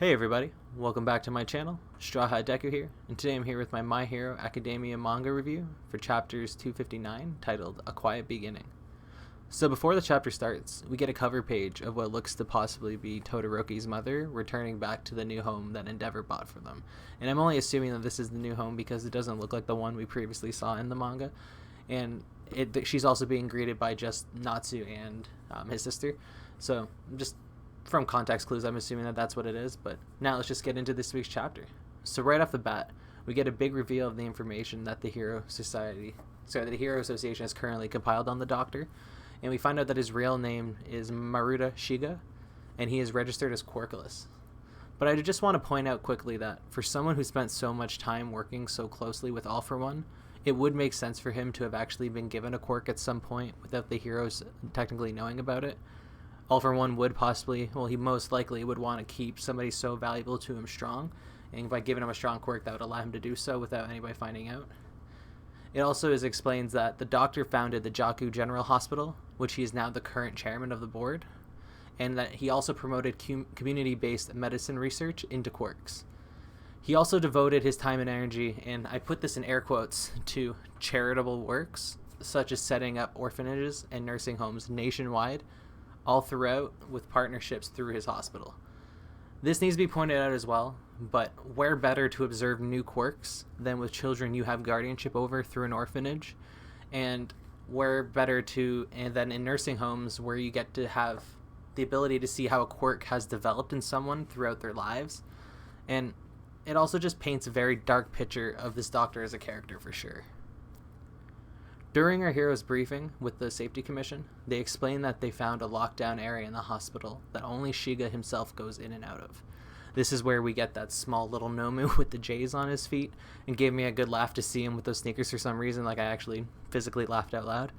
Hey everybody, welcome back to my channel. Strawhat Deku here, and today I'm here with my My Hero Academia Manga review for chapters 259, titled A Quiet Beginning. So before the chapter starts, we get a cover page of what looks to possibly be Todoroki's mother returning back to the new home that Endeavor bought for them. And I'm only assuming that this is the new home because it doesn't look like the one we previously saw in the manga. And she's also being greeted by just Natsu and his sister. So just from context clues, I'm assuming that that's what it is. But now let's just get into this week's chapter. So right off the bat, we get a big reveal of the information that the Hero Association has currently compiled on the Doctor. And we find out that his real name is Maruta Shiga, and he is registered as quirkless. But I just want to point out quickly that for someone who spent so much time working so closely with All For One, it would make sense for him to have actually been given a quirk at some point without the heroes technically knowing about it. All For One would possibly, he most likely would want to keep somebody so valuable to him strong, and by giving him a strong quirk, that would allow him to do so without anybody finding out. It also explains that the Doctor founded the Jaku General Hospital, which he is now the current chairman of the board, and that he also promoted community-based medicine research into quirks. He also devoted his time and energy, and I put this in air quotes, to charitable works, such as setting up orphanages and nursing homes nationwide, all throughout, with partnerships through his hospital. This needs to be pointed out as well, but where better to observe new quirks than with children you have guardianship over through an orphanage, and where better than in nursing homes where you get to have the ability to see how a quirk has developed in someone throughout their lives. And it also just paints a very dark picture of this Doctor as a character for sure. During our hero's briefing with the Safety Commission, they explain that they found a lockdown area in the hospital that only Shiga himself goes in and out of. This is where we get that small little Nomu with the J's on his feet, and gave me a good laugh to see him with those sneakers for some reason. I actually physically laughed out loud.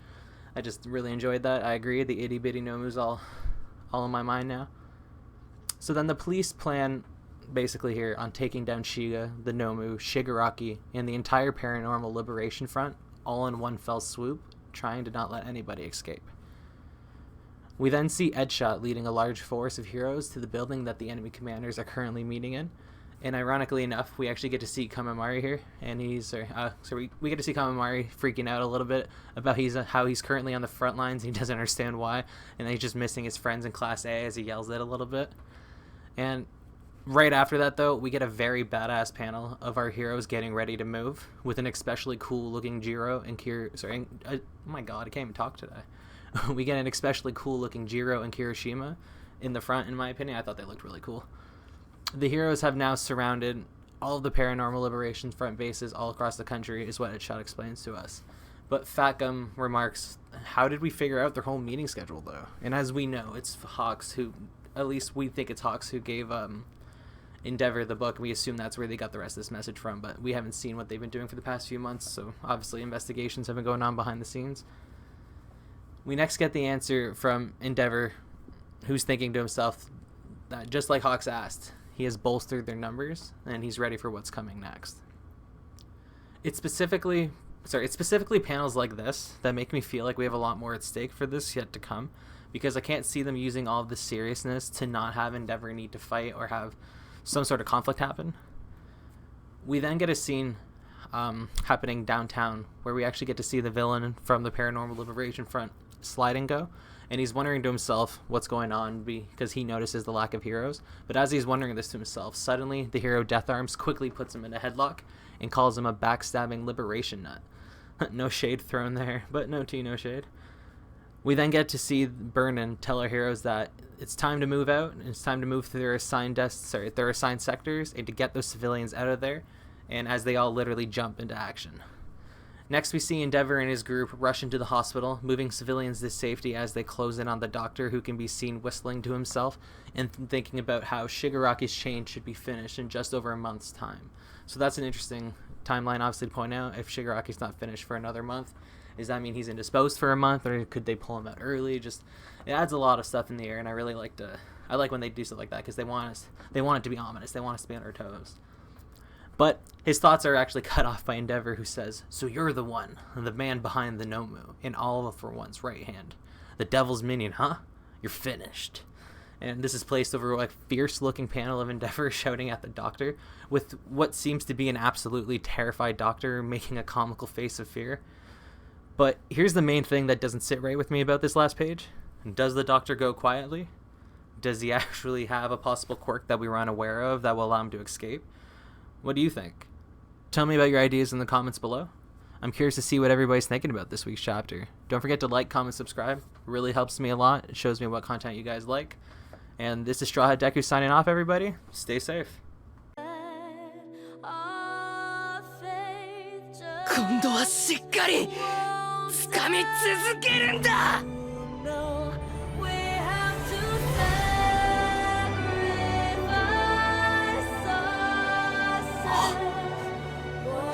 I just really enjoyed that. I agree, the itty bitty Nomu's all in my mind now. So then the police plan basically here on taking down Shiga, the Nomu, Shigaraki, and the entire Paranormal Liberation Front all in one fell swoop, trying to not let anybody escape. We then see Edshot leading a large force of heroes to the building that the enemy commanders are currently meeting in, and ironically enough, we actually get to see Kamamari here, and we get to see Kamamari freaking out a little bit about how he's currently on the front lines. He doesn't understand why, and he's just missing his friends in Class A as he yells it a little bit. And right after that, though, we get a very badass panel of our heroes getting ready to move, with an especially cool-looking Jiro and oh my god, I can't even talk today. We get an especially cool-looking Jiro and Kirishima in the front, in my opinion. I thought they looked really cool. The heroes have now surrounded all of the Paranormal Liberation Front bases all across the country, is what Edshot explains to us. But Fatgum remarks, how did we figure out their whole meeting schedule, though? And as we know, it's Hawks who, at least we think it's Hawks who gave Endeavor the book. We assume that's where they got the rest of this message from, but we haven't seen what they've been doing for the past few months, so obviously investigations have been going on behind the scenes. We next get the answer from Endeavor, who's thinking to himself that just like Hawks asked, he has bolstered their numbers, and he's ready for what's coming next. It's specifically panels like this that make me feel like we have a lot more at stake for this yet to come, because I can't see them using all of this seriousness to not have Endeavor need to fight or have some sort of conflict happen. We then get a scene happening downtown where we actually get to see the villain from the Paranormal Liberation Front slide and go, and he's wondering to himself what's going on because he notices the lack of heroes. But as he's wondering this to himself, suddenly the hero Death Arms quickly puts him in a headlock and calls him a backstabbing liberation nut. No shade thrown there, but no tea, no shade. We then get to see Burnin tell our heroes that it's time to move out, and it's time to move through their assigned sectors, and to get those civilians out of there, and as they all literally jump into action. Next, we see Endeavor and his group rush into the hospital, moving civilians to safety as they close in on the Doctor, who can be seen whistling to himself and thinking about how Shigaraki's chain should be finished in just over a month's time. So that's an interesting timeline, obviously, to point out. If Shigaraki's not finished for another month, does that mean he's indisposed for a month, or could they pull him out early? It adds a lot of stuff in the air, and I really I like when they do stuff like that, because they want it to be ominous. They want us to be on our toes. But his thoughts are actually cut off by Endeavor, who says, "So you're the one, the man behind the Nomu, in All For One's right hand. The devil's minion, huh? You're finished." and this is placed over a fierce-looking panel of Endeavor shouting at the Doctor, with what seems to be an absolutely terrified Doctor making a comical face of fear. But here's the main thing that doesn't sit right with me about this last page. Does the Doctor go quietly? Does he actually have a possible quirk that we were unaware of that will allow him to escape? What do you think? Tell me about your ideas in the comments below. I'm curious to see what everybody's thinking about this week's chapter. Don't forget to like, comment, subscribe. It really helps me a lot. It shows me what content you guys like. And this is Strawhat Deku signing off, everybody. Stay safe. 今度はしっかり掴み続けるんだ。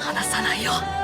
離さないよ。